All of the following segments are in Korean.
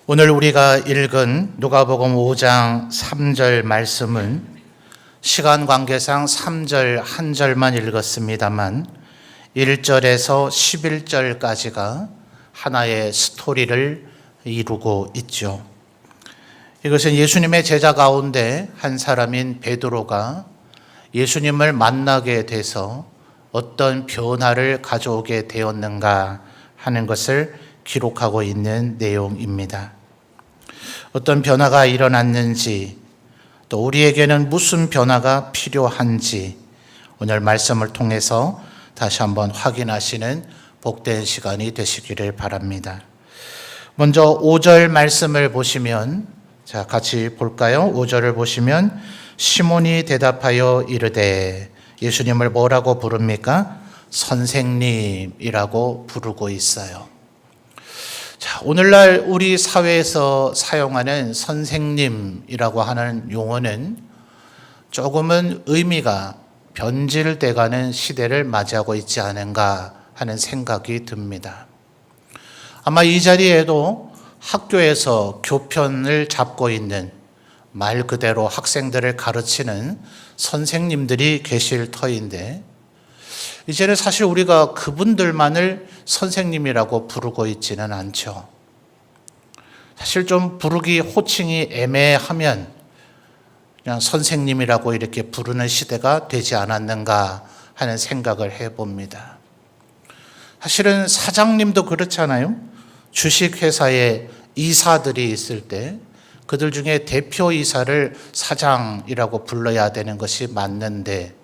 오늘 우리가 읽은 누가복음 5장 3절 말씀은 시간 관계상 3절 한 절만 읽었습니다만 1절에서 11절까지가 하나의 스토리를 이루고 있죠. 이것은 예수님의 제자 가운데 한 사람인 베드로가 예수님을 만나게 돼서 어떤 변화를 가져오게 되었는가 하는 것을 기록하고 있는 내용입니다. 어떤 변화가 일어났는지, 또 우리에게는 무슨 변화가 필요한지 오늘 말씀을 통해서 다시 한번 확인하시는 복된 시간이 되시기를 바랍니다. 먼저 5절 말씀을 보시면, 같이 볼까요? 5절을 보시면 시몬이 대답하여 이르되, 예수님을 뭐라고 부릅니까? 선생님이라고 부르고 있어요. 오늘날 우리 사회에서 사용하는 선생님이라고 하는 용어는 조금은 의미가 변질돼가는 시대를 맞이하고 있지 않은가 하는 생각이 듭니다. 아마 이 자리에도 학교에서 교편을 잡고 있는, 말 그대로 학생들을 가르치는 선생님들이 계실 터인데, 이제는 사실 우리가 그분들만을 선생님이라고 부르고 있지는 않죠. 사실 좀 부르기 호칭이 애매하면 그냥 선생님이라고 이렇게 부르는 시대가 되지 않았는가 하는 생각을 해봅니다. 사실은 사장님도 그렇잖아요. 주식회사에 이사들이 있을 때 그들 중에 대표이사를 사장이라고 불러야 되는 것이 맞는데,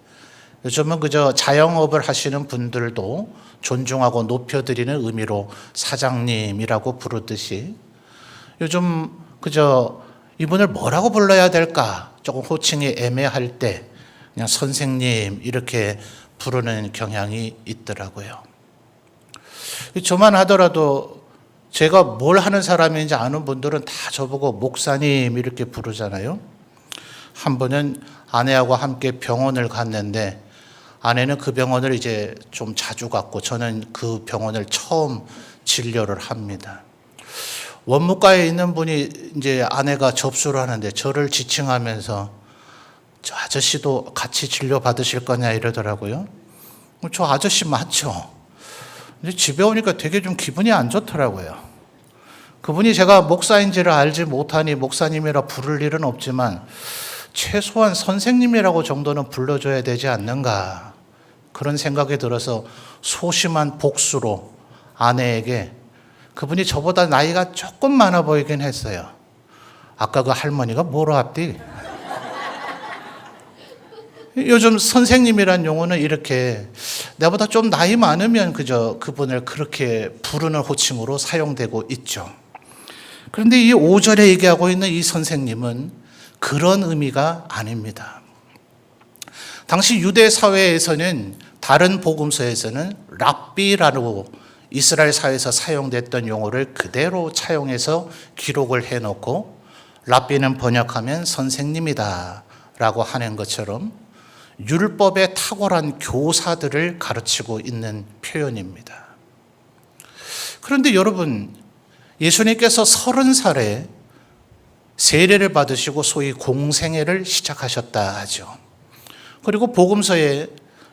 요즘은 그저 자영업을 하시는 분들도 존중하고 높여드리는 의미로 사장님이라고 부르듯이, 요즘 그저 이분을 뭐라고 불러야 될까 조금 호칭이 애매할 때 그냥 선생님 이렇게 부르는 경향이 있더라고요. 저만 하더라도 제가 뭘 하는 사람인지 아는 분들은 다 저보고 목사님 이렇게 부르잖아요. 한 번은 아내하고 함께 병원을 갔는데, 아내는 그 병원을 이제 좀 자주 갔고 저는 그 병원을 처음 진료를 합니다. 원무과에 있는 분이 이제 아내가 접수를 하는데 저를 지칭하면서 저 아저씨도 같이 진료 받으실 거냐 이러더라고요. 저 아저씨 맞죠? 근데 집에 오니까 되게 좀 기분이 안 좋더라고요. 그분이 제가 목사인지를 알지 못하니 목사님이라 부를 일은 없지만 최소한 선생님이라고 정도는 불러줘야 되지 않는가, 그런 생각이 들어서 소심한 복수로 아내에게, 그분이 저보다 나이가 조금 많아 보이긴 했어요. 아까 그 할머니가 뭐라 합디? 요즘 선생님이란 용어는 이렇게 나보다 좀 나이 많으면 그저 그분을 그렇게 부르는 호칭으로 사용되고 있죠. 그런데 이 5절에 얘기하고 있는 이 선생님은 그런 의미가 아닙니다. 당시 유대 사회에서는, 다른 복음서에서는 랍비라고 이스라엘 사회에서 사용됐던 용어를 그대로 차용해서 기록을 해놓고, 랍비는 번역하면 선생님이다 라고 하는 것처럼 율법에 탁월한 교사들을 가르치고 있는 표현입니다. 그런데 여러분, 예수님께서 30살에 세례를 받으시고 소위 공생애를 시작하셨다 하죠. 그리고 복음서에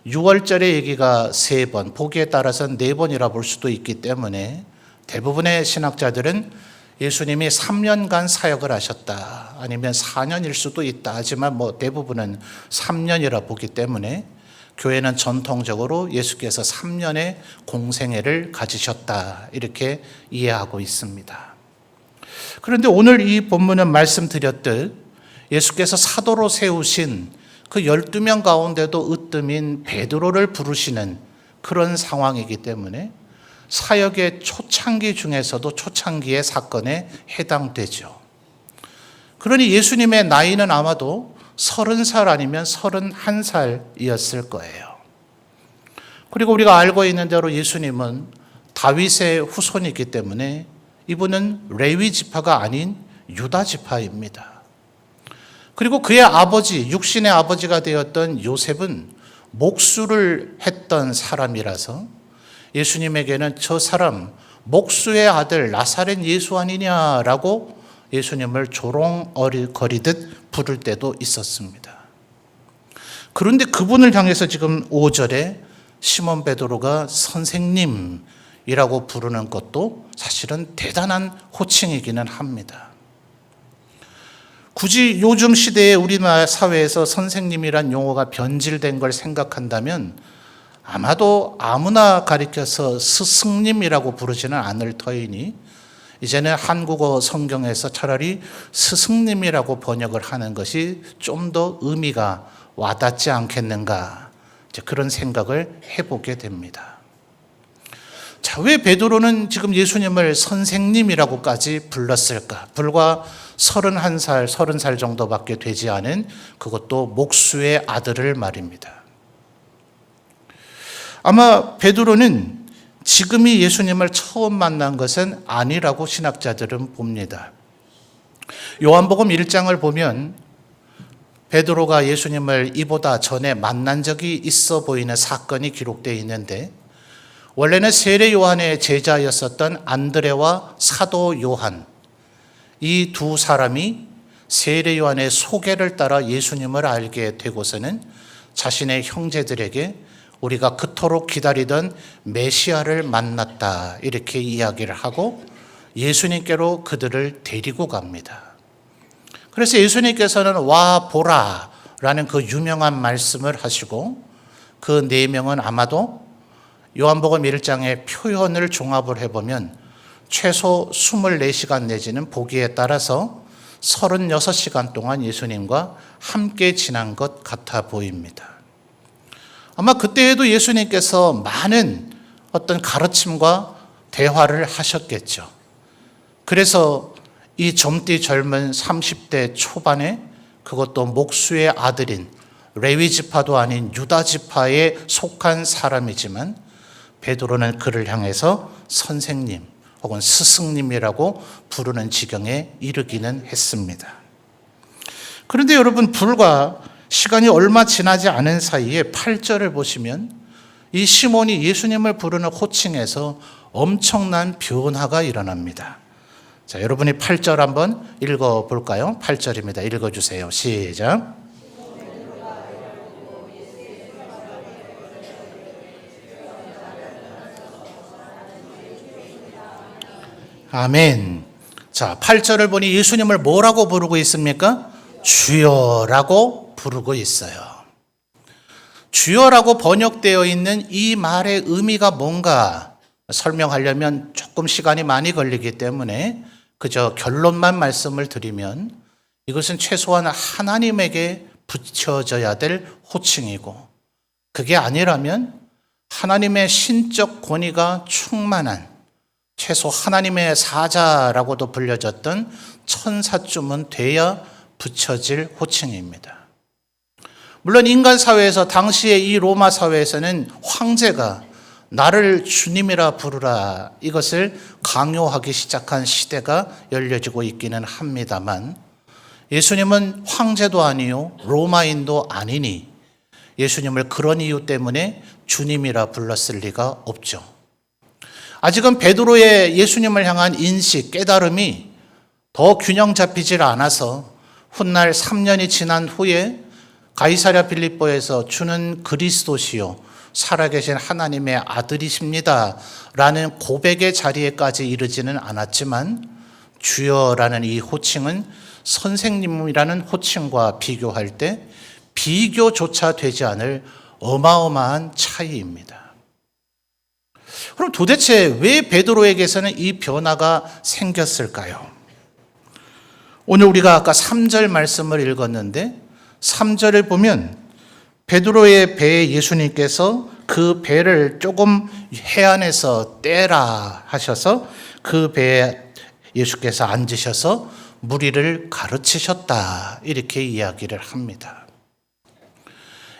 6월절의 얘기가 3번, 보기에 따라서는 4번이라 볼 수도 있기 때문에 대부분의 신학자들은 예수님이 3년간 사역을 하셨다, 아니면 4년일 수도 있다 하지만 대부분은 3년이라 보기 때문에 교회는 전통적으로 예수께서 3년의 공생애를 가지셨다 이렇게 이해하고 있습니다. 그런데 오늘 이 본문은 말씀드렸듯 예수께서 사도로 세우신 그 12명 가운데도 으뜸인 베드로를 부르시는 그런 상황이기 때문에 사역의 초창기 중에서도 초창기의 사건에 해당되죠. 그러니 예수님의 나이는 아마도 30살 아니면 31살이었을 거예요. 그리고 우리가 알고 있는 대로 예수님은 다윗의 후손이기 때문에 이분은 레위 지파가 아닌 유다 지파입니다. 그리고 그의 아버지, 육신의 아버지가 되었던 요셉은 목수를 했던 사람이라서 예수님에게는 저 사람 목수의 아들 나사렛 예수 아니냐라고 예수님을 조롱거리듯 부를 때도 있었습니다. 그런데 그분을 향해서 지금 5절에 시몬 베드로가 선생님이라고 부르는 것도 사실은 대단한 호칭이기는 합니다. 굳이 요즘 시대에 우리나라 사회에서 선생님이란 용어가 변질된 걸 생각한다면 아마도 아무나 가리켜서 스승님이라고 부르지는 않을 터이니 이제는 한국어 성경에서 차라리 스승님이라고 번역을 하는 것이 좀 더 의미가 와닿지 않겠는가, 그런 생각을 해보게 됩니다. 자, 왜 베드로는 지금 예수님을 선생님이라고까지 불렀을까? 불과 31살, 30살 정도밖에 되지 않은 그것도 목수의 아들을 말입니다. 아마 베드로는 지금이 예수님을 처음 만난 것은 아니라고 신학자들은 봅니다. 요한복음 1장을 보면 베드로가 예수님을 이보다 전에 만난 적이 있어 보이는 사건이 기록되어 있는데, 원래는 세례 요한의 제자였었던 안드레와 사도 요한, 이 두 사람이 세례 요한의 소개를 따라 예수님을 알게 되고서는 자신의 형제들에게 우리가 그토록 기다리던 메시아를 만났다, 이렇게 이야기를 하고 예수님께로 그들을 데리고 갑니다. 그래서 예수님께서는 와 보라 라는 그 유명한 말씀을 하시고, 그 내용은 아마도 요한복음 1장의 표현을 종합을 해보면 최소 24시간 내지는 보기에 따라서 36시간 동안 예수님과 함께 지난 것 같아 보입니다. 아마 그때에도 예수님께서 많은 어떤 가르침과 대화를 하셨겠죠. 그래서 이 젊디 젊은 30대 초반에, 그것도 목수의 아들인 레위 지파도 아닌 유다 지파에 속한 사람이지만 베드로는 그를 향해서 선생님 혹은 스승님이라고 부르는 지경에 이르기는 했습니다. 그런데 여러분, 불과 시간이 얼마 지나지 않은 사이에 8절을 보시면 이 시몬이 예수님을 부르는 호칭에서 엄청난 변화가 일어납니다. 자, 여러분이 8절 한번 읽어볼까요? 8절입니다. 읽어주세요. 시작. 아멘. 자, 8절을 보니 예수님을 뭐라고 부르고 있습니까? 주여라고 부르고 있어요. 주여라고 번역되어 있는 이 말의 의미가 뭔가 설명하려면 조금 시간이 많이 걸리기 때문에 그저 결론만 말씀을 드리면, 이것은 최소한 하나님에게 붙여져야 될 호칭이고, 그게 아니라면 하나님의 신적 권위가 충만한 최소 하나님의 사자라고도 불려졌던 천사쯤은 돼야 붙여질 호칭입니다. 물론 인간 사회에서, 당시의 이 로마 사회에서는 황제가 나를 주님이라 부르라, 이것을 강요하기 시작한 시대가 열려지고 있기는 합니다만, 예수님은 황제도 아니요 로마인도 아니니 예수님을 그런 이유 때문에 주님이라 불렀을 리가 없죠. 아직은 베드로의 예수님을 향한 인식, 깨달음이 더 균형 잡히질 않아서 훗날 3년이 지난 후에 가이사랴 빌립보에서 주는 그리스도시요 살아계신 하나님의 아들이십니다 라는 고백의 자리에까지 이르지는 않았지만, 주여라는 이 호칭은 선생님이라는 호칭과 비교할 때 비교조차 되지 않을 어마어마한 차이입니다. 그럼 도대체 왜 베드로에게서는 이 변화가 생겼을까요? 오늘 우리가 아까 3절 말씀을 읽었는데, 3절을 보면 베드로의 배에 예수님께서 그 배를 조금 해안에서 떼라 하셔서 그 배에 예수께서 앉으셔서 무리를 가르치셨다, 이렇게 이야기를 합니다.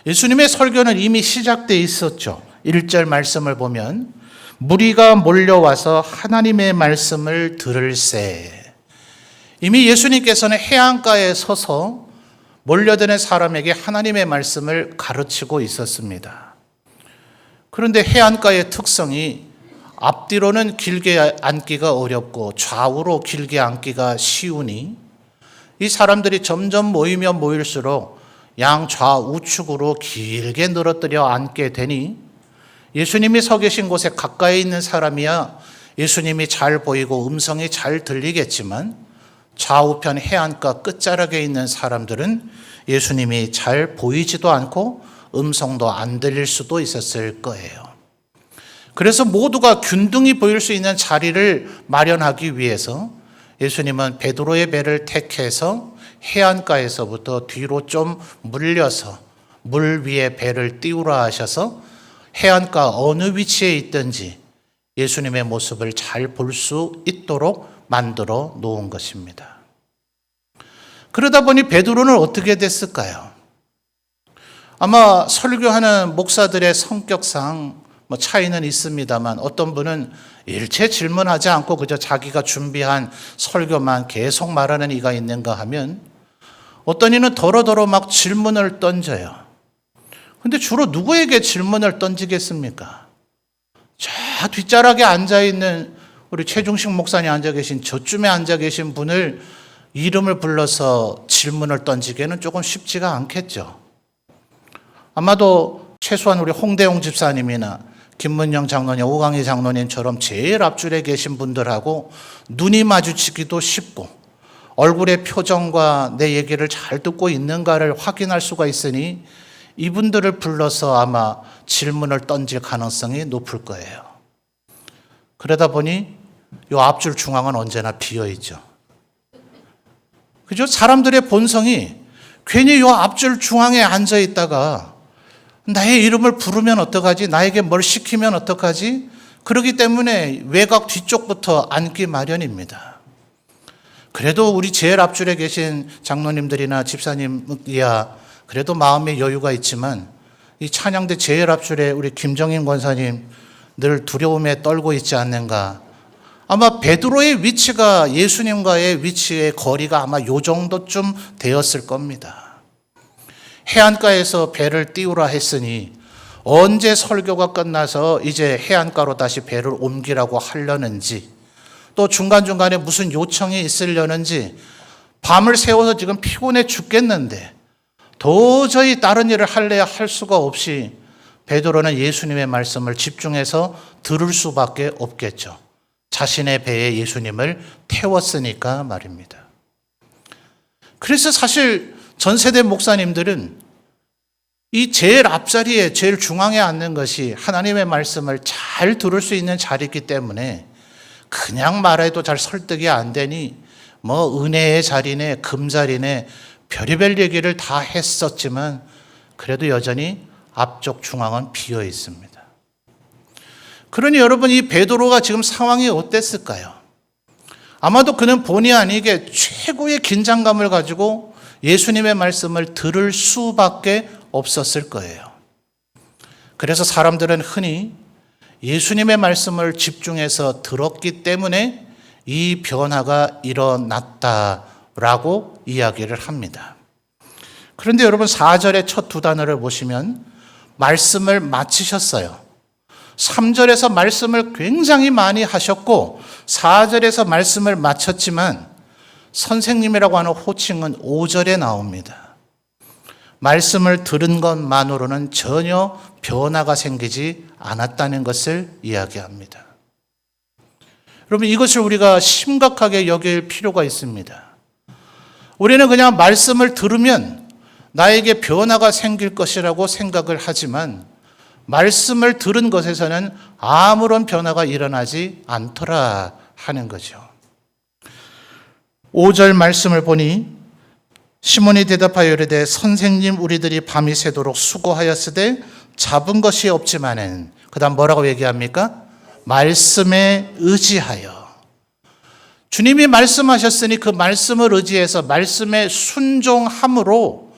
예수님의 설교는 이미 시작되어 있었죠. 1절 말씀을 보면 무리가 몰려와서 하나님의 말씀을 들을새. 이미 예수님께서는 해안가에 서서 몰려드는 사람에게 하나님의 말씀을 가르치고 있었습니다. 그런데 해안가의 특성이 앞뒤로는 길게 앉기가 어렵고 좌우로 길게 앉기가 쉬우니 이 사람들이 점점 모이면 모일수록 양좌우측으로 길게 늘어뜨려 앉게 되니 예수님이 서 계신 곳에 가까이 있는 사람이야 예수님이 잘 보이고 음성이 잘 들리겠지만 좌우편 해안가 끝자락에 있는 사람들은 예수님이 잘 보이지도 않고 음성도 안 들릴 수도 있었을 거예요. 그래서 모두가 균등히 보일 수 있는 자리를 마련하기 위해서 예수님은 베드로의 배를 택해서 해안가에서부터 뒤로 좀 물려서 물 위에 배를 띄우라 하셔서 해안가 어느 위치에 있든지 예수님의 모습을 잘 볼 수 있도록 만들어 놓은 것입니다. 그러다 보니 베드로는 어떻게 됐을까요? 아마 설교하는 목사들의 성격상 차이는 있습니다만 어떤 분은 일체 질문하지 않고 그저 자기가 준비한 설교만 계속 말하는 이가 있는가 하면 어떤 이는 더러더러 막 질문을 던져요. 근데 주로 누구에게 질문을 던지겠습니까? 저 뒷자락에 앉아있는 우리 최중식 목사님 앉아 계신 저쯤에 앉아 계신 분을 이름을 불러서 질문을 던지기에는 조금 쉽지가 않겠죠. 아마도 최소한 우리 홍대용 집사님이나 김문영 장로님, 오강희 장로님처럼 제일 앞줄에 계신 분들하고 눈이 마주치기도 쉽고 얼굴의 표정과 내 얘기를 잘 듣고 있는가를 확인할 수가 있으니 이분들을 불러서 아마 질문을 던질 가능성이 높을 거예요. 그러다 보니 이 앞줄 중앙은 언제나 비어 있죠. 그죠? 사람들의 본성이 괜히 이 앞줄 중앙에 앉아 있다가 나의 이름을 부르면 어떡하지? 나에게 뭘 시키면 어떡하지? 그렇기 때문에 외곽 뒤쪽부터 앉기 마련입니다. 그래도 우리 제일 앞줄에 계신 장로님들이나 집사님이야 그래도 마음의 여유가 있지만 이 찬양대 제일 앞줄에 우리 김정인 권사님 늘 두려움에 떨고 있지 않는가. 아마 베드로의 위치가 예수님과의 위치의 거리가 아마 요 정도쯤 되었을 겁니다. 해안가에서 배를 띄우라 했으니 언제 설교가 끝나서 이제 해안가로 다시 배를 옮기라고 하려는지 또 중간중간에 무슨 요청이 있으려는지 밤을 새워서 지금 피곤해 죽겠는데 도저히 다른 일을 할래야 할 수가 없이 베드로는 예수님의 말씀을 집중해서 들을 수밖에 없겠죠. 자신의 배에 예수님을 태웠으니까 말입니다. 그래서 사실 전 세대 목사님들은 이 제일 앞자리에 제일 중앙에 앉는 것이 하나님의 말씀을 잘 들을 수 있는 자리이기 때문에 그냥 말해도 잘 설득이 안 되니 뭐 은혜의 자리네 금자리네 별의별 얘기를 다 했었지만 그래도 여전히 앞쪽 중앙은 비어 있습니다. 그러니 여러분 이 베드로가 지금 상황이 어땠을까요? 아마도 그는 본의 아니게 최고의 긴장감을 가지고 예수님의 말씀을 들을 수밖에 없었을 거예요. 그래서 사람들은 흔히 예수님의 말씀을 집중해서 들었기 때문에 이 변화가 일어났다라고 이야기를 합니다. 그런데 여러분 4절의 첫 두 단어를 보시면 말씀을 마치셨어요. 3절에서 말씀을 굉장히 많이 하셨고 4절에서 말씀을 마쳤지만 선생님이라고 하는 호칭은 5절에 나옵니다. 말씀을 들은 것만으로는 전혀 변화가 생기지 않았다는 것을 이야기합니다. 여러분 이것을 우리가 심각하게 여길 필요가 있습니다. 우리는 그냥 말씀을 들으면 나에게 변화가 생길 것이라고 생각을 하지만 말씀을 들은 것에서는 아무런 변화가 일어나지 않더라 하는 거죠. 5절 말씀을 보니 시몬이 대답하여 이르되 선생님 우리들이 밤이 새도록 수고하였으되 잡은 것이 없지만은 그 다음 뭐라고 얘기합니까? 말씀에 의지하여. 주님이 말씀하셨으니 그 말씀을 의지해서 말씀에 순종함으로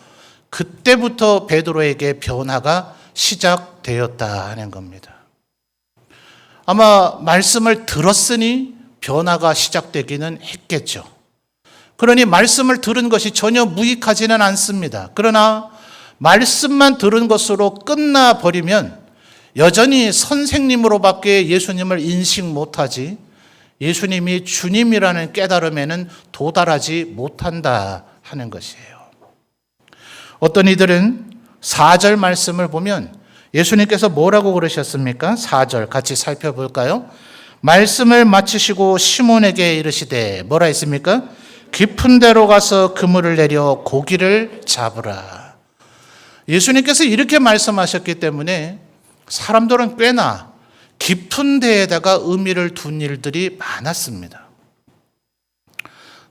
그때부터 베드로에게 변화가 시작되었다 하는 겁니다. 아마 말씀을 들었으니 변화가 시작되기는 했겠죠. 그러니 말씀을 들은 것이 전혀 무익하지는 않습니다. 그러나 말씀만 들은 것으로 끝나버리면 여전히 선생님으로밖에 예수님을 인식 못하지 예수님이 주님이라는 깨달음에는 도달하지 못한다 하는 것이에요. 어떤 이들은 4절 말씀을 보면 예수님께서 뭐라고 그러셨습니까? 4절 같이 살펴볼까요? 말씀을 마치시고 시몬에게 이르시되 뭐라 했습니까? 깊은 데로 가서 그물을 내려 고기를 잡으라. 예수님께서 이렇게 말씀하셨기 때문에 사람들은 꽤나 깊은 데에다가 의미를 둔 일들이 많았습니다.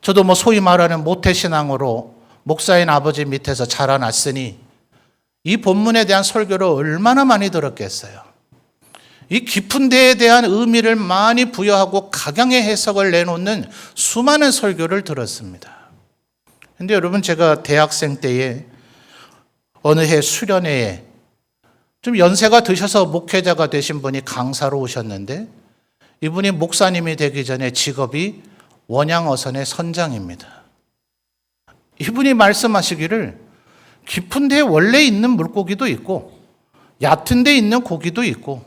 저도 소위 말하는 모태신앙으로 목사인 아버지 밑에서 자라났으니 이 본문에 대한 설교를 얼마나 많이 들었겠어요. 이 깊은 데에 대한 의미를 많이 부여하고 각양의 해석을 내놓는 수많은 설교를 들었습니다. 그런데 여러분, 제가 대학생 때에 어느 해 수련회에 좀 연세가 드셔서 목회자가 되신 분이 강사로 오셨는데 이분이 목사님이 되기 전에 직업이 원양어선의 선장입니다. 이분이 말씀하시기를 깊은 데에 원래 있는 물고기도 있고 얕은 데에 있는 고기도 있고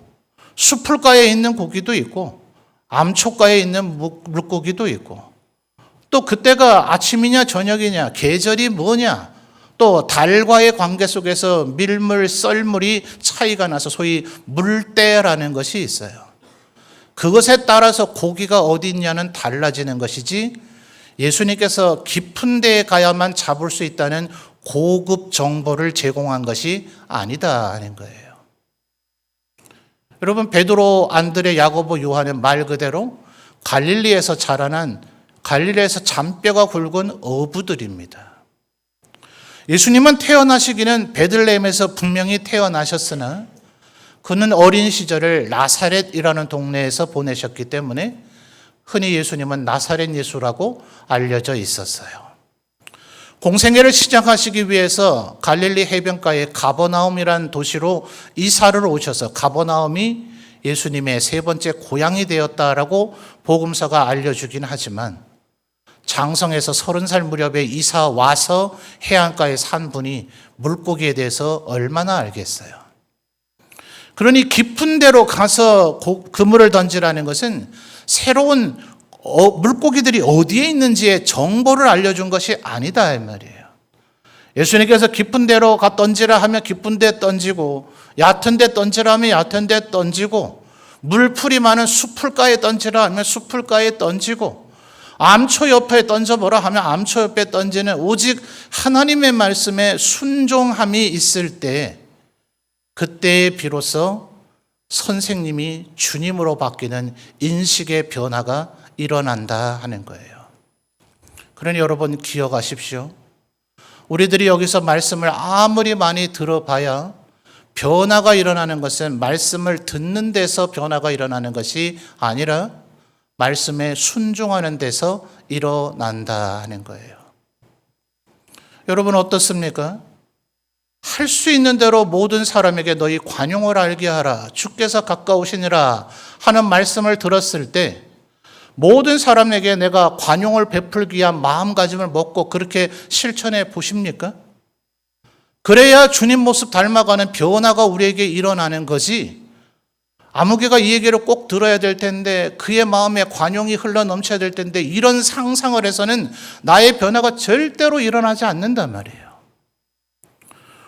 수풀가에 있는 고기도 있고 암초가에 있는 물고기도 있고 또 그때가 아침이냐 저녁이냐 계절이 뭐냐 또 달과의 관계 속에서 밀물, 썰물이 차이가 나서 소위 물때라는 것이 있어요. 그것에 따라서 고기가 어디 있냐는 달라지는 것이지 예수님께서 깊은 데에 가야만 잡을 수 있다는 고급 정보를 제공한 것이 아니다 하는 거예요. 여러분, 베드로, 안드레, 야고보, 요한은 말 그대로 갈릴리에서 자라난 갈릴리에서 잔뼈가 굵은 어부들입니다. 예수님은 태어나시기는 베들레헴에서 분명히 태어나셨으나 그는 어린 시절을 나사렛이라는 동네에서 보내셨기 때문에 흔히 예수님은 나사렛 예수라고 알려져 있었어요. 공생애를 시작하시기 위해서 갈릴리 해변가의 가버나움이라는 도시로 이사를 오셔서 가버나움이 예수님의 세 번째 고향이 되었다라고 복음서가 알려주긴 하지만 장성에서 30살 무렵에 이사 와서 해안가에 산 분이 물고기에 대해서 얼마나 알겠어요. 그러니 깊은 데로 가서 그물을 던지라는 것은 새로운 물고기들이 어디에 있는지의 정보를 알려준 것이 아니다 이 말이에요. 예수님께서 깊은 데로 가 던지라 하면 깊은 데 던지고 얕은 데 던지라 하면 얕은 데 던지고 물풀이 많은 수풀가에 던지라 하면 수풀가에 던지고 암초 옆에 던져보라 하면 암초 옆에 던지는 오직 하나님의 말씀에 순종함이 있을 때 그때에 비로소 선생님이 주님으로 바뀌는 인식의 변화가 일어난다 하는 거예요. 그러니 여러분 기억하십시오. 우리들이 여기서 말씀을 아무리 많이 들어봐야 변화가 일어나는 것은 말씀을 듣는 데서 변화가 일어나는 것이 아니라 말씀에 순종하는 데서 일어난다 하는 거예요. 여러분 어떻습니까? 할 수 있는 대로 모든 사람에게 너희 관용을 알게 하라. 주께서 가까우시니라 하는 말씀을 들었을 때 모든 사람에게 내가 관용을 베풀기 위한 마음가짐을 먹고 그렇게 실천해 보십니까? 그래야 주님 모습 닮아가는 변화가 우리에게 일어나는 거지. 아무개가 이 얘기를 꼭 들어야 될 텐데 그의 마음에 관용이 흘러 넘쳐야 될 텐데 이런 상상을 해서는 나의 변화가 절대로 일어나지 않는단 말이에요.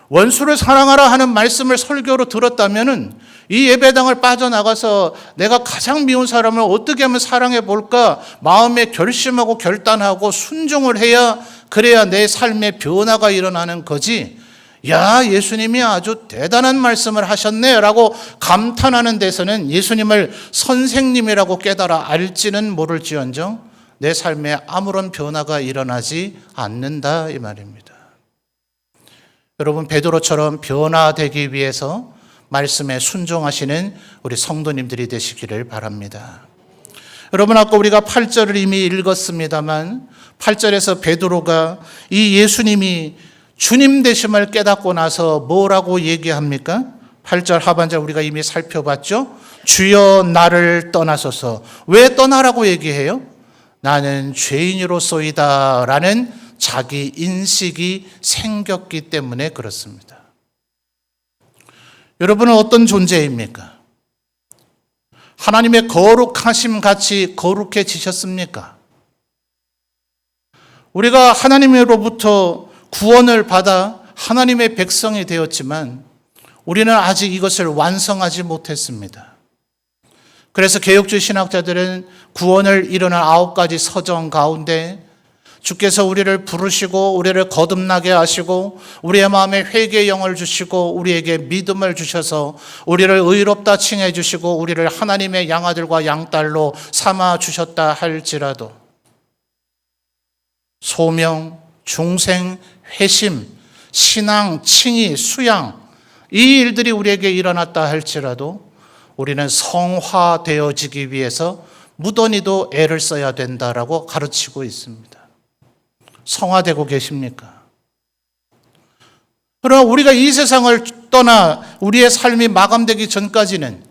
원수를 사랑하라 하는 말씀을 설교로 들었다면은 이 예배당을 빠져나가서 내가 가장 미운 사람을 어떻게 하면 사랑해 볼까 마음에 결심하고 결단하고 순종을 해야 그래야 내 삶의 변화가 일어나는 거지. 야, 예수님이 아주 대단한 말씀을 하셨네 라고 감탄하는 데서는 예수님을 선생님이라고 깨달아 알지는 모를지언정 내 삶에 아무런 변화가 일어나지 않는다 이 말입니다. 여러분 베드로처럼 변화되기 위해서 말씀에 순종하시는 우리 성도님들이 되시기를 바랍니다. 여러분 아까 우리가 8절을 이미 읽었습니다만 8절에서 베드로가 이 예수님이 주님 되심을 깨닫고 나서 뭐라고 얘기합니까? 8절 하반절 우리가 이미 살펴봤죠? 주여 나를 떠나소서. 왜 떠나라고 얘기해요? 나는 죄인으로소이다 라는 자기 인식이 생겼기 때문에 그렇습니다. 여러분은 어떤 존재입니까? 하나님의 거룩하심 같이 거룩해지셨습니까? 우리가 하나님으로부터 구원을 받아 하나님의 백성이 되었지만 우리는 아직 이것을 완성하지 못했습니다. 그래서 개혁주의 신학자들은 구원을 이루는 9가지 서정 가운데 주께서 우리를 부르시고 우리를 거듭나게 하시고 우리의 마음에 회개의 영을 주시고 우리에게 믿음을 주셔서 우리를 의롭다 칭해 주시고 우리를 하나님의 양아들과 양딸로 삼아 주셨다 할지라도 소명, 중생, 회심, 신앙, 칭의, 수양 이 일들이 우리에게 일어났다 할지라도 우리는 성화되어지기 위해서 무던히도 애를 써야 된다라고 가르치고 있습니다. 성화되고 계십니까? 그러나 우리가 이 세상을 떠나 우리의 삶이 마감되기 전까지는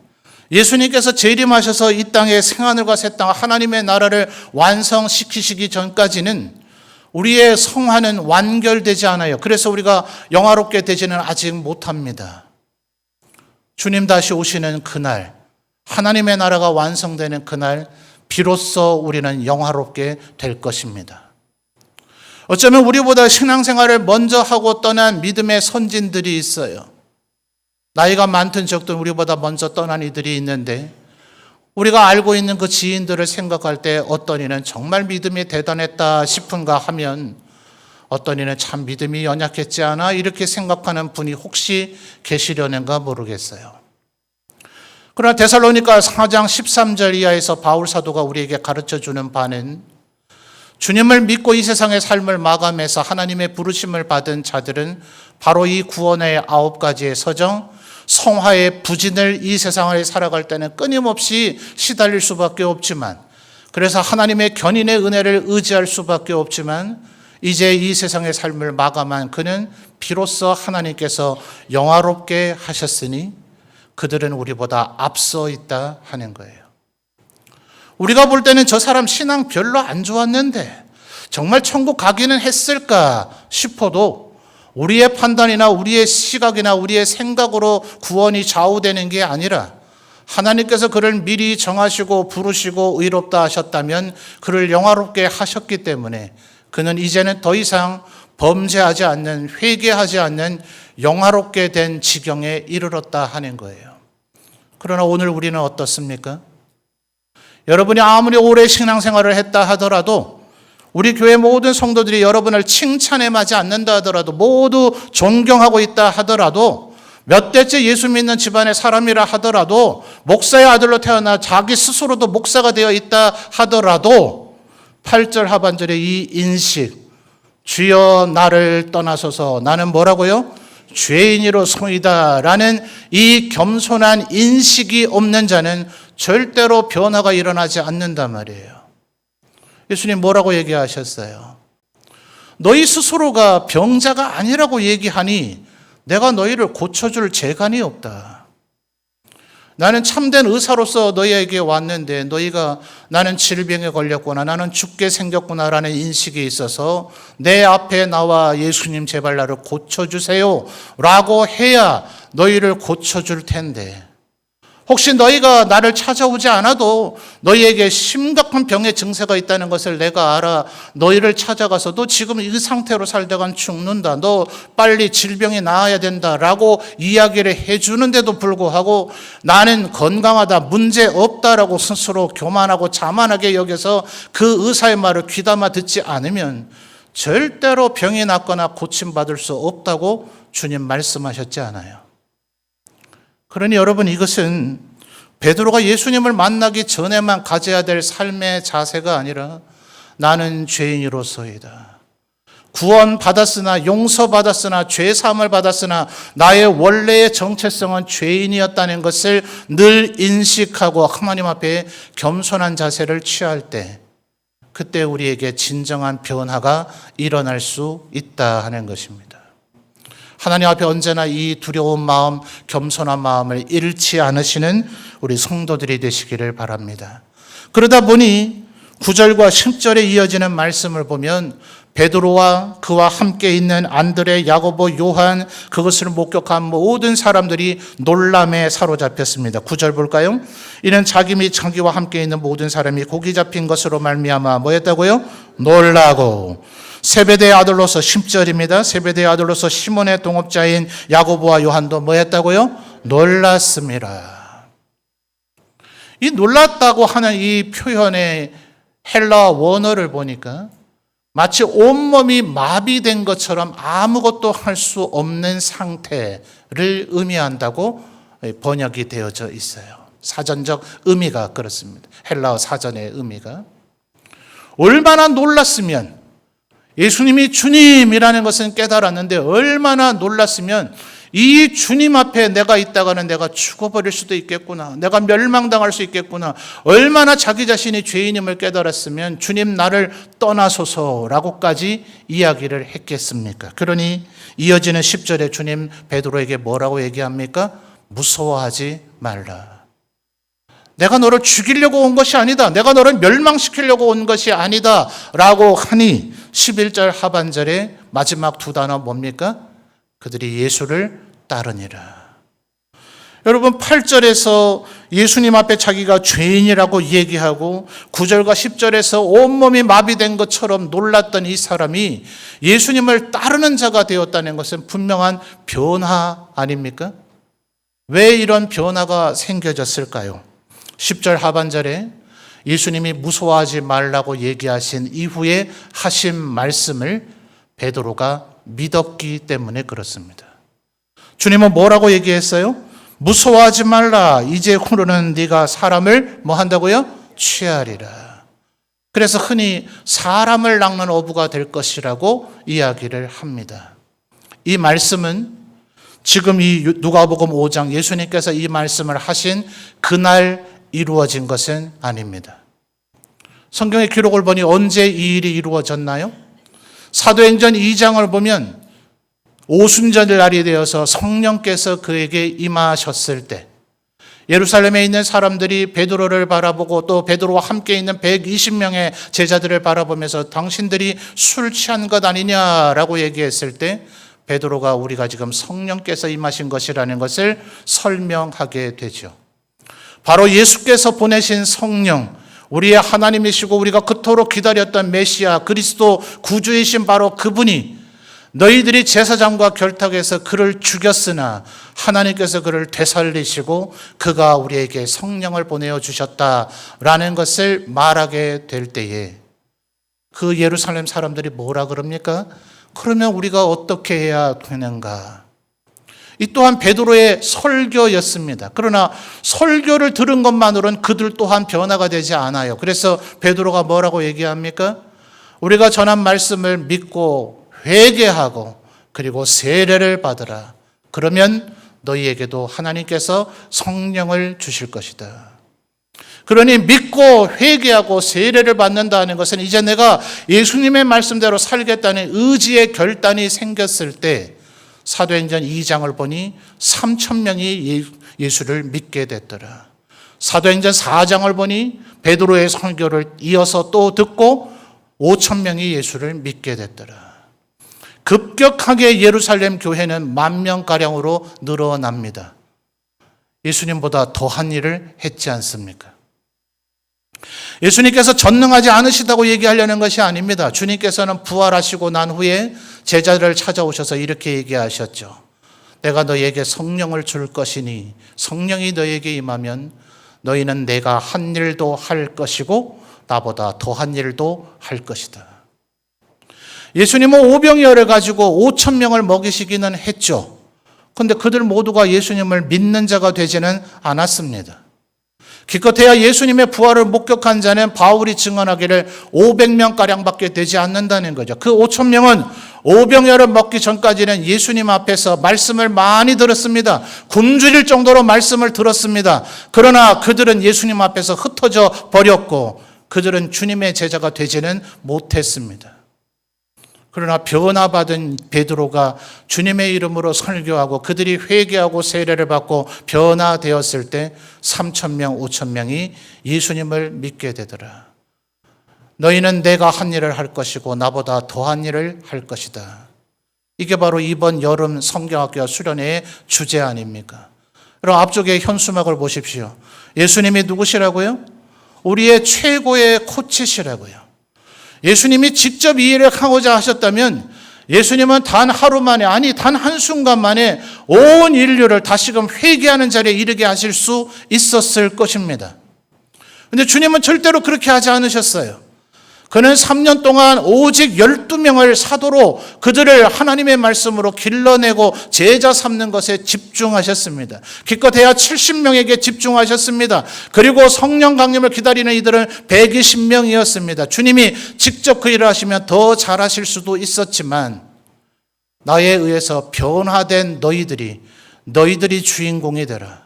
예수님께서 재림하셔서 이 땅에 생하늘과 새 땅 하나님의 나라를 완성시키시기 전까지는 우리의 성화는 완결되지 않아요. 그래서 우리가 영화롭게 되지는 아직 못합니다. 주님 다시 오시는 그날, 하나님의 나라가 완성되는 그날 비로소 우리는 영화롭게 될 것입니다. 어쩌면 우리보다 신앙생활을 먼저 하고 떠난 믿음의 선진들이 있어요. 나이가 많든 적든 우리보다 먼저 떠난 이들이 있는데 우리가 알고 있는 그 지인들을 생각할 때 어떤 이는 정말 믿음이 대단했다 싶은가 하면 어떤 이는 참 믿음이 연약했지 않아 이렇게 생각하는 분이 혹시 계시려는가 모르겠어요. 그러나 데살로니가 4장 13절 이하에서 바울 사도가 우리에게 가르쳐주는 바는 주님을 믿고 이 세상의 삶을 마감해서 하나님의 부르심을 받은 자들은 바로 이 구원의 9가지의 서정, 성화의 부진을 이 세상을 살아갈 때는 끊임없이 시달릴 수밖에 없지만 그래서 하나님의 견인의 은혜를 의지할 수밖에 없지만 이제 이 세상의 삶을 마감한 그는 비로소 하나님께서 영화롭게 하셨으니 그들은 우리보다 앞서 있다 하는 거예요. 우리가 볼 때는 저 사람 신앙 별로 안 좋았는데 정말 천국 가기는 했을까 싶어도 우리의 판단이나 우리의 시각이나 우리의 생각으로 구원이 좌우되는 게 아니라 하나님께서 그를 미리 정하시고 부르시고 의롭다 하셨다면 그를 영화롭게 하셨기 때문에 그는 이제는 더 이상 범죄하지 않는, 회개하지 않는 영화롭게 된 지경에 이르렀다 하는 거예요. 그러나 오늘 우리는 어떻습니까? 여러분이 아무리 오래 신앙생활을 했다 하더라도 우리 교회 모든 성도들이 여러분을 칭찬해하지 않는다 하더라도 모두 존경하고 있다 하더라도 몇 대째 예수 믿는 집안의 사람이라 하더라도 목사의 아들로 태어나 자기 스스로도 목사가 되어 있다 하더라도 8절 하반절의 이 인식 주여 나를 떠나소서 나는 뭐라고요? 죄인이로소이다 라는 이 겸손한 인식이 없는 자는 절대로 변화가 일어나지 않는단 말이에요. 예수님 뭐라고 얘기하셨어요? 너희 스스로가 병자가 아니라고 얘기하니 내가 너희를 고쳐줄 재간이 없다. 나는 참된 의사로서 너희에게 왔는데 너희가 나는 질병에 걸렸구나, 나는 죽게 생겼구나라는 인식이 있어서 내 앞에 나와 예수님 제발 나를 고쳐주세요 라고 해야 너희를 고쳐줄 텐데 혹시 너희가 나를 찾아오지 않아도 너희에게 심각한 병의 증세가 있다는 것을 내가 알아 너희를 찾아가서 너 지금 이 상태로 살다간 죽는다, 너 빨리 질병이 나아야 된다라고 이야기를 해주는데도 불구하고 나는 건강하다, 문제 없다라고 스스로 교만하고 자만하게 여겨서 그 의사의 말을 귀담아 듣지 않으면 절대로 병이 낫거나 고침받을 수 없다고 주님 말씀하셨지 않아요. 그러니 여러분 이것은 베드로가 예수님을 만나기 전에만 가져야 될 삶의 자세가 아니라 나는 죄인으로서이다. 구원 받았으나 용서받았으나 죄사함을 받았으나 나의 원래의 정체성은 죄인이었다는 것을 늘 인식하고 하나님 앞에 겸손한 자세를 취할 때 그때 우리에게 진정한 변화가 일어날 수 있다 하는 것입니다. 하나님 앞에 언제나 이 두려운 마음, 겸손한 마음을 잃지 않으시는 우리 성도들이 되시기를 바랍니다. 그러다 보니 9절과 10절에 이어지는 말씀을 보면 베드로와 그와 함께 있는 안드레, 야고보, 요한, 그것을 목격한 모든 사람들이 놀람에 사로잡혔습니다. 9절 볼까요? 이는 자기 및 자기와 함께 있는 모든 사람이 고기 잡힌 것으로 말미암아 뭐였다고요? 놀라고. 세베대의 아들로서 10절입니다. 세베대의 아들로서 시몬의 동업자인 야고보와 요한도 뭐였다고요? 놀랐습니다. 이 놀랐다고 하는 이 표현의 헬라 원어를 보니까 마치 온몸이 마비된 것처럼 아무것도 할 수 없는 상태를 의미한다고 번역이 되어져 있어요. 사전적 의미가 그렇습니다. 헬라어 사전의 의미가. 얼마나 놀랐으면, 예수님이 주님이라는 것은 깨달았는데 얼마나 놀랐으면 이 주님 앞에 내가 있다가는 내가 죽어버릴 수도 있겠구나, 내가 멸망당할 수 있겠구나, 얼마나 자기 자신이 죄인임을 깨달았으면 주님 나를 떠나소서라고까지 이야기를 했겠습니까? 그러니 이어지는 10절에 주님 베드로에게 뭐라고 얘기합니까? 무서워하지 말라. 내가 너를 죽이려고 온 것이 아니다, 내가 너를 멸망시키려고 온 것이 아니다 라고 하니 11절 하반절에 마지막 두 단어 뭡니까? 그들이 예수를 따르니라. 여러분, 8절에서 예수님 앞에 자기가 죄인이라고 얘기하고 9절과 10절에서 온몸이 마비된 것처럼 놀랐던 이 사람이 예수님을 따르는 자가 되었다는 것은 분명한 변화 아닙니까? 왜 이런 변화가 생겨졌을까요? 10절 하반절에 예수님이 무서워하지 말라고 얘기하신 이후에 하신 말씀을 베드로가 믿었기 때문에 그렇습니다. 주님은 뭐라고 얘기했어요? 무서워하지 말라. 이제후로는 네가 사람을 뭐 한다고요? 취하리라. 그래서 흔히 사람을 낚는 어부가 될 것이라고 이야기를 합니다. 이 말씀은 지금 이 누가복음 5장 예수님께서 이 말씀을 하신 그날 이루어진 것은 아닙니다. 성경의 기록을 보니 언제 이 일이 이루어졌나요? 사도행전 2장을 보면 오순절 날이 되어서 성령께서 그에게 임하셨을 때 예루살렘에 있는 사람들이 베드로를 바라보고 또 베드로와 함께 있는 120명의 제자들을 바라보면서 당신들이 술 취한 것 아니냐라고 얘기했을 때 베드로가 우리가 지금 성령께서 임하신 것이라는 것을 설명하게 되죠. 바로 예수께서 보내신 성령, 우리의 하나님이시고 우리가 그토록 기다렸던 메시아 그리스도 구주이신 바로 그분이 너희들이 제사장과 결탁해서 그를 죽였으나 하나님께서 그를 되살리시고 그가 우리에게 성령을 보내어 주셨다라는 것을 말하게 될 때에 그 예루살렘 사람들이 뭐라 그럽니까? 그러면 우리가 어떻게 해야 되는가? 이 또한 베드로의 설교였습니다. 그러나 설교를 들은 것만으로는 그들 또한 변화가 되지 않아요. 그래서 베드로가 뭐라고 얘기합니까? 우리가 전한 말씀을 믿고 회개하고 그리고 세례를 받으라. 그러면 너희에게도 하나님께서 성령을 주실 것이다. 그러니 믿고 회개하고 세례를 받는다는 것은 이제 내가 예수님의 말씀대로 살겠다는 의지의 결단이 생겼을 때 사도행전 2장을 보니 3,000명이 예수를 믿게 됐더라. 사도행전 4장을 보니 베드로의 설교를 이어서 또 듣고 5,000명이 예수를 믿게 됐더라. 급격하게 예루살렘 교회는 10,000명가량으로 늘어납니다. 예수님보다 더한 일을 했지 않습니까? 예수님께서 전능하지 않으시다고 얘기하려는 것이 아닙니다. 주님께서는 부활하시고 난 후에 제자들을 찾아오셔서 이렇게 얘기하셨죠. 내가 너희에게 성령을 줄 것이니 성령이 너희에게 임하면 너희는 내가 한 일도 할 것이고 나보다 더한 일도 할 것이다. 예수님은 오병이어를 가지고 5,000명을 먹이시기는 했죠. 그런데 그들 모두가 예수님을 믿는 자가 되지는 않았습니다. 기껏해야 예수님의 부활을 목격한 자는 바울이 증언하기를 500명가량밖에 되지 않는다는 거죠. 그 5,000명은 오병이어를 먹기 전까지는 예수님 앞에서 말씀을 많이 들었습니다. 굶주릴 정도로 말씀을 들었습니다. 그러나 그들은 예수님 앞에서 흩어져 버렸고 그들은 주님의 제자가 되지는 못했습니다. 그러나 변화받은 베드로가 주님의 이름으로 설교하고 그들이 회개하고 세례를 받고 변화되었을 때 3,000명, 5,000명이 예수님을 믿게 되더라. 너희는 내가 한 일을 할 것이고 나보다 더한 일을 할 것이다. 이게 바로 이번 여름 성경학교 수련회의 주제 아닙니까? 여러분 앞쪽에 현수막을 보십시오. 예수님이 누구시라고요? 우리의 최고의 코치시라고요. 예수님이 직접 이 일을 하고자 하셨다면 예수님은 단 하루 만에, 아니 단 한순간 만에 온 인류를 다시금 회개하는 자리에 이르게 하실 수 있었을 것입니다. 그런데 주님은 절대로 그렇게 하지 않으셨어요. 그는 3년 동안 오직 12명을 사도로 그들을 하나님의 말씀으로 길러내고 제자 삼는 것에 집중하셨습니다. 기껏해야 70명에게 집중하셨습니다. 그리고 성령 강림을 기다리는 이들은 120명이었습니다. 주님이 직접 그 일을 하시면 더 잘하실 수도 있었지만 나에 의해서 변화된 너희들이 주인공이 되라.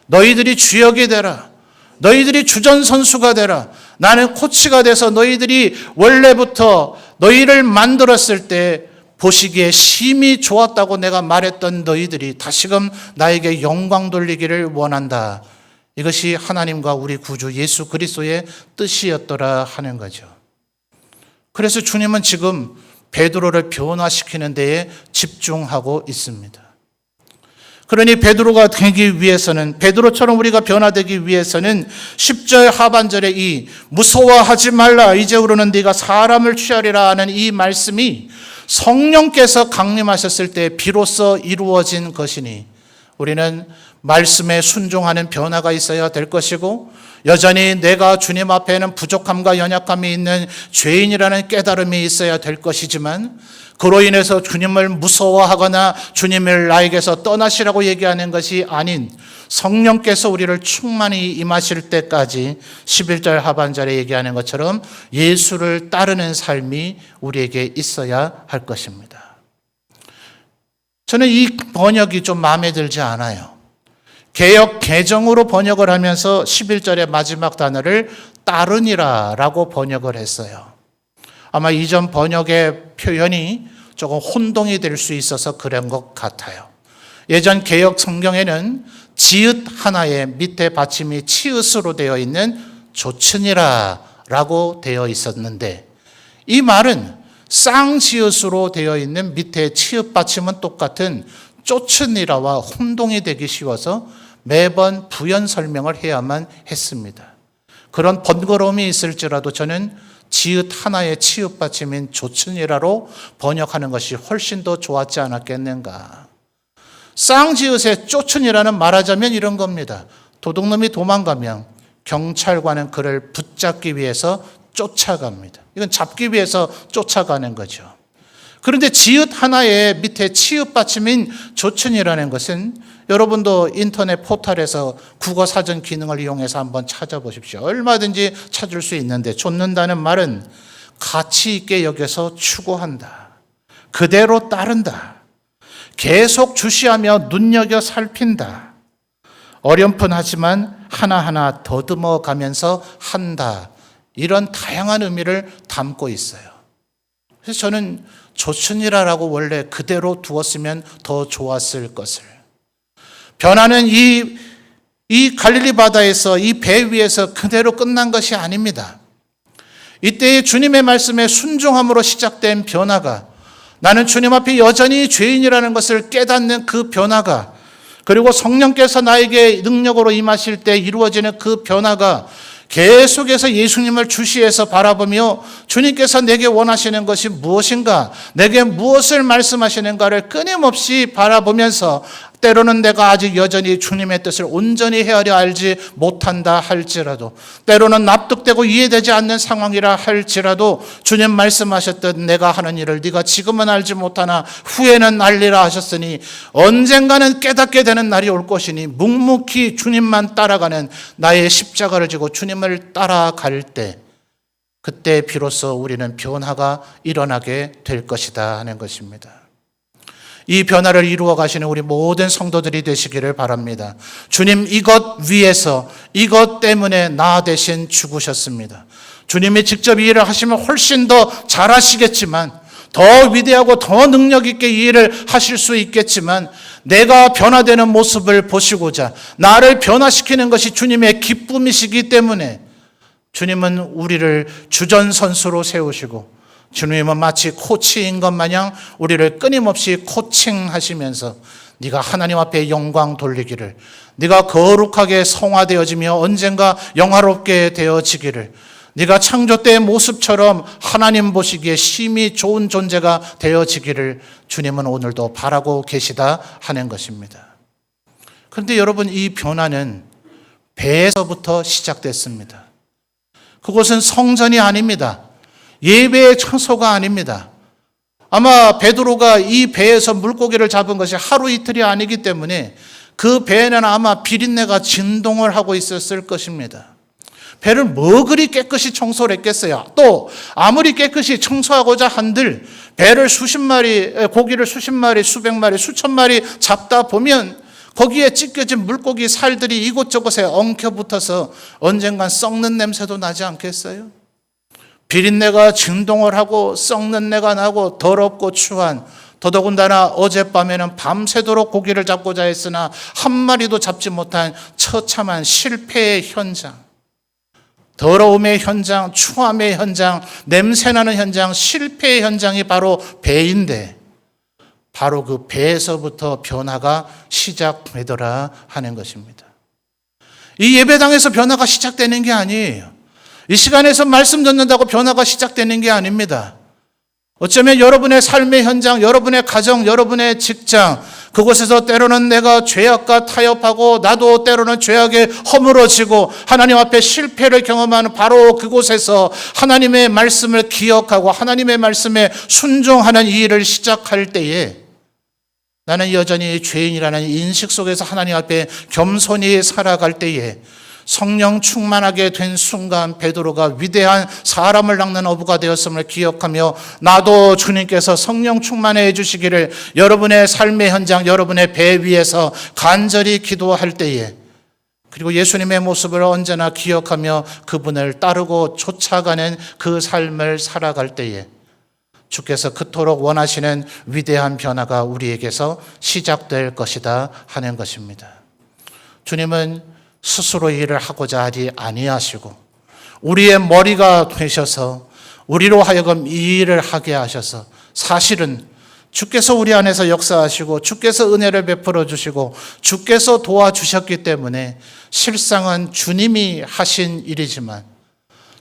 너희들이 주역이 되라. 너희들이 주전선수가 되라. 나는 코치가 돼서 너희들이 원래부터 너희를 만들었을 때 보시기에 심히 좋았다고 내가 말했던 너희들이 다시금 나에게 영광 돌리기를 원한다. 이것이 하나님과 우리 구주 예수 그리스도의 뜻이었더라 하는 거죠. 그래서 주님은 지금 베드로를 변화시키는 데에 집중하고 있습니다. 그러니 베드로가 되기 위해서는, 베드로처럼 우리가 변화되기 위해서는 10절 하반절에 이 무서워하지 말라 이제부로는 네가 사람을 취하리라 하는 이 말씀이 성령께서 강림하셨을 때 비로소 이루어진 것이니 우리는 말씀에 순종하는 변화가 있어야 될 것이고 여전히 내가 주님 앞에는 부족함과 연약함이 있는 죄인이라는 깨달음이 있어야 될 것이지만 그로 인해서 주님을 무서워하거나 주님을 나에게서 떠나시라고 얘기하는 것이 아닌 성령께서 우리를 충만히 임하실 때까지 11절 하반절에 얘기하는 것처럼 예수를 따르는 삶이 우리에게 있어야 할 것입니다. 저는 이 번역이 좀 마음에 들지 않아요. 개역 개정으로 번역을 하면서 11절의 마지막 단어를 따르니라 라고 번역을 했어요. 아마 이전 번역의 표현이 조금 혼동이 될 수 있어서 그런 것 같아요. 예전 개역 성경에는 지읒 하나에 밑에 받침이 치읓으로 되어 있는 조천이라 라고 되어 있었는데 이 말은 쌍지읒으로 되어 있는 밑에 치읓 받침은 똑같은 쪼천이라와 혼동이 되기 쉬워서 매번 부연 설명을 해야만 했습니다. 그런 번거로움이 있을지라도 저는 지읒 하나의 치읓 받침인 조천이라로 번역하는 것이 훨씬 더 좋았지 않았겠는가. 쌍지읒의 쪼천이라는 말하자면 이런 겁니다. 도둑놈이 도망가면 경찰관은 그를 붙잡기 위해서 쫓아갑니다. 이건 잡기 위해서 쫓아가는 거죠. 그런데 지읒 하나에 밑에 치읒 받침인 조천이라는 것은 여러분도 인터넷 포털에서 국어 사전 기능을 이용해서 한번 찾아보십시오. 얼마든지 찾을 수 있는데 좇는다는 말은 가치 있게 여겨서 추구한다. 그대로 따른다. 계속 주시하며 눈여겨 살핀다. 어렴풋하지만 하나하나 더듬어 가면서 한다. 이런 다양한 의미를 담고 있어요. 그래서 저는 조천이라라고 원래 그대로 두었으면 더 좋았을 것을. 변화는 이 갈릴리 바다에서 이 배 위에서 그대로 끝난 것이 아닙니다. 이때의 주님의 말씀에 순종함으로 시작된 변화가 나는 주님 앞에 여전히 죄인이라는 것을 깨닫는 그 변화가 그리고 성령께서 나에게 능력으로 임하실 때 이루어지는 그 변화가 계속해서 예수님을 주시해서 바라보며 주님께서 내게 원하시는 것이 무엇인가, 내게 무엇을 말씀하시는가를 끊임없이 바라보면서 때로는 내가 아직 여전히 주님의 뜻을 온전히 헤아려 알지 못한다 할지라도 때로는 납득되고 이해되지 않는 상황이라 할지라도 주님 말씀하셨던 내가 하는 일을 네가 지금은 알지 못하나 후에는 알리라 하셨으니 언젠가는 깨닫게 되는 날이 올 것이니 묵묵히 주님만 따라가는 나의 십자가를 지고 주님을 따라갈 때 그때 비로소 우리는 변화가 일어나게 될 것이다 하는 것입니다. 이 변화를 이루어 가시는 우리 모든 성도들이 되시기를 바랍니다. 주님 이것 위에서 이것 때문에 나 대신 죽으셨습니다. 주님이 직접 이 일을 하시면 훨씬 더 잘하시겠지만 더 위대하고 더 능력 있게 이 일을 하실 수 있겠지만 내가 변화되는 모습을 보시고자 나를 변화시키는 것이 주님의 기쁨이시기 때문에 주님은 우리를 주전 선수로 세우시고 주님은 마치 코치인 것 마냥 우리를 끊임없이 코칭하시면서 네가 하나님 앞에 영광 돌리기를, 네가 거룩하게 성화되어지며 언젠가 영화롭게 되어지기를, 네가 창조 때의 모습처럼 하나님 보시기에 심히 좋은 존재가 되어지기를 주님은 오늘도 바라고 계시다 하는 것입니다. 그런데 여러분, 이 변화는 배에서부터 시작됐습니다. 그곳은 성전이 아닙니다. 예배의 처소가 아닙니다. 아마 베드로가 이 배에서 물고기를 잡은 것이 하루 이틀이 아니기 때문에 그 배에는 아마 비린내가 진동을 하고 있었을 것입니다. 배를 뭐 그리 깨끗이 청소를 했겠어요? 또 아무리 깨끗이 청소하고자 한들 배를 수십 마리, 고기를 수십 마리, 수백 마리, 수천 마리 잡다 보면 거기에 찢겨진 물고기 살들이 이곳저곳에 엉켜붙어서 언젠간 썩는 냄새도 나지 않겠어요? 비린내가 진동을 하고 썩는 내가 나고 더럽고 추한, 더더군다나 어젯밤에는 밤새도록 고기를 잡고자 했으나 한 마리도 잡지 못한 처참한 실패의 현장, 더러움의 현장, 추함의 현장, 냄새나는 현장, 실패의 현장이 바로 배인데 바로 그 배에서부터 변화가 시작되더라 하는 것입니다. 이 예배당에서 변화가 시작되는 게 아니에요. 이 시간에서 말씀 듣는다고 변화가 시작되는 게 아닙니다. 어쩌면 여러분의 삶의 현장, 여러분의 가정, 여러분의 직장, 그곳에서 때로는 내가 죄악과 타협하고 나도 때로는 죄악에 허물어지고 하나님 앞에 실패를 경험하는 바로 그곳에서 하나님의 말씀을 기억하고 하나님의 말씀에 순종하는 이 일을 시작할 때에 나는 여전히 죄인이라는 인식 속에서 하나님 앞에 겸손히 살아갈 때에 성령 충만하게 된 순간 베드로가 위대한 사람을 낚는 어부가 되었음을 기억하며 나도 주님께서 성령 충만해 주시기를 여러분의 삶의 현장, 여러분의 배 위에서 간절히 기도할 때에, 그리고 예수님의 모습을 언제나 기억하며 그분을 따르고 쫓아가는 그 삶을 살아갈 때에 주께서 그토록 원하시는 위대한 변화가 우리에게서 시작될 것이다 하는 것입니다. 주님은 스스로 일을 하고자 하지 아니하시고 우리의 머리가 되셔서 우리로 하여금 이 일을 하게 하셔서 사실은 주께서 우리 안에서 역사하시고 주께서 은혜를 베풀어 주시고 주께서 도와주셨기 때문에 실상은 주님이 하신 일이지만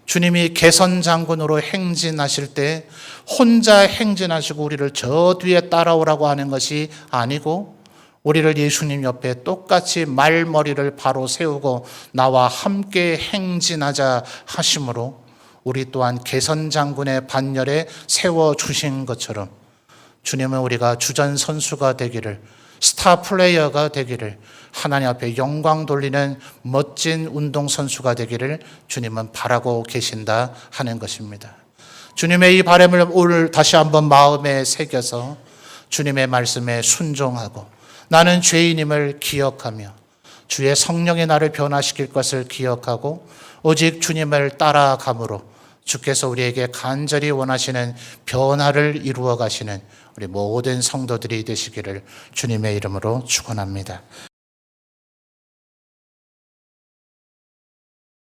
주님이 개선장군으로 행진하실 때 혼자 행진하시고 우리를 저 뒤에 따라오라고 하는 것이 아니고 우리를 예수님 옆에 똑같이 말머리를 바로 세우고 나와 함께 행진하자 하심으로 우리 또한 개선장군의 반열에 세워주신 것처럼 주님은 우리가 주전 선수가 되기를, 스타 플레이어가 되기를, 하나님 앞에 영광 돌리는 멋진 운동선수가 되기를 주님은 바라고 계신다 하는 것입니다. 주님의 이 바람을 오늘 다시 한번 마음에 새겨서 주님의 말씀에 순종하고 나는 죄인임을 기억하며 주의 성령이 나를 변화시킬 것을 기억하고 오직 주님을 따라감으로 주께서 우리에게 간절히 원하시는 변화를 이루어 가시는 우리 모든 성도들이 되시기를 주님의 이름으로 축원합니다.